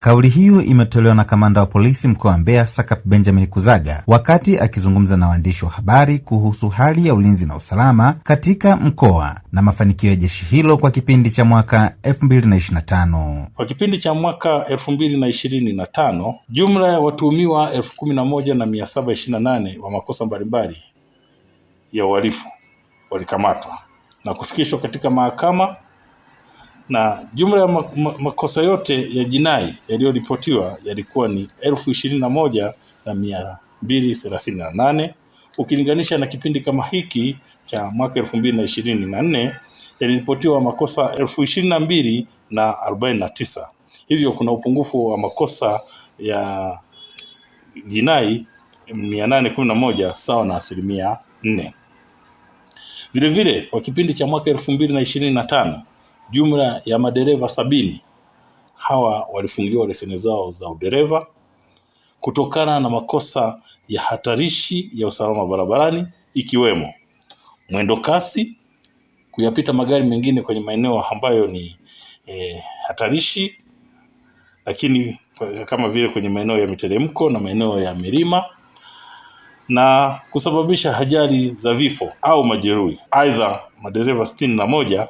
Kauli hiyo imetolewa na kamanda wa polisi mkoa wa Mbeya SACP Benjamin Kuzaga wakati akizungumza na waandishi wa habari kuhusu hali ya ulinzi na usalama katika mkoa na mafanikio ya jeshi hilo kwa kipindi cha mwaka 2025. Kwa kipindi cha mwaka 2025, jumla ya watuhumiwa 11,728 wa makosa mbalimbali ya uhalifu walikamatwa na kufikishwa katika mahakama, na jumla ya makosa yote ya jinai yaliyoripotiwa yalikuwa ni 21,238. Ukilinganisha na kipindi kama hiki cha mwaka 2024 yaliripotiwa makosa 22,049. Hivyo kuna upungufu wa makosa ya jinai 811 sawa na 4%. Vile vile kwa kipindi cha mwaka 2025 jumla ya madereva 70 hawa walifungiwa leseni zao za udereva kutokana na makosa ya hatarishi ya usalama barabarani, ikiwemo mwendo kasi, kuyapita magari mengine kwenye maeneo ambayo ni hatarishi, lakini kama vile kwenye maeneo ya miteremko na maeneo ya milima, na kusababisha ajali za vifo au majeruhi. Aidha, madereva 61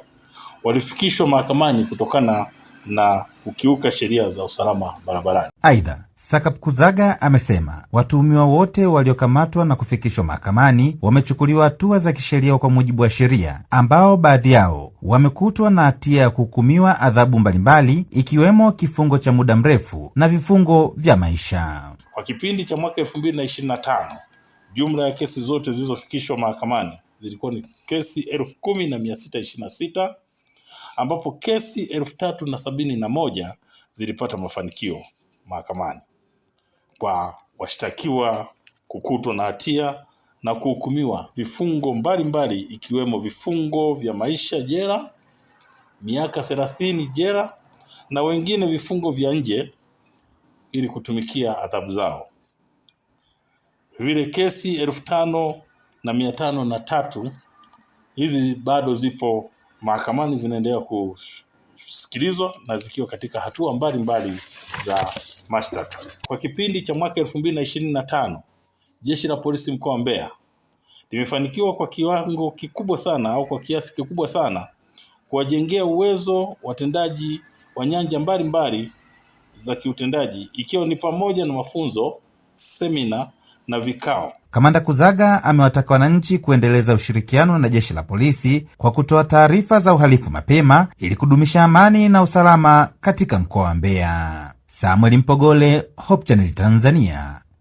walifikishwa mahakamani kutokana na kukiuka sheria za usalama barabarani. Aidha, SACP Kuzaga amesema watuhumiwa wote waliokamatwa na kufikishwa mahakamani wamechukuliwa hatua za kisheria kwa mujibu wa sheria, ambao baadhi yao wamekutwa na hatia ya kuhukumiwa adhabu mbalimbali ikiwemo kifungo cha muda mrefu na vifungo vya maisha. Kwa kipindi cha mwaka 2025, jumla ya kesi zote zilizofikishwa mahakamani zilikuwa ni kesi 10,626, ambapo kesi 3,071 zilipata mafanikio mahakamani kwa washtakiwa kukutwa na hatia na kuhukumiwa vifungo mbalimbali, ikiwemo vifungo vya maisha jela, miaka 30 jela, na wengine vifungo vya nje ili kutumikia adhabu zao. Vile kesi 5,503 hizi bado zipo mahakamani, zinaendelea kusikilizwa na zikiwa katika hatua mbalimbali za mashtaka. Kwa kipindi cha mwaka 2025, jeshi la polisi mkoa wa Mbeya limefanikiwa kwa kiwango kikubwa sana au kwa kiasi kikubwa sana kuwajengea uwezo watendaji wa nyanja mbalimbali za kiutendaji, ikiwa ni pamoja na mafunzo, semina na vikao. Kamanda Kuzaga amewataka wananchi kuendeleza ushirikiano na jeshi la polisi kwa kutoa taarifa za uhalifu mapema ili kudumisha amani na usalama katika mkoa wa Mbeya. Samuel Mpogole, Hope Channel Tanzania.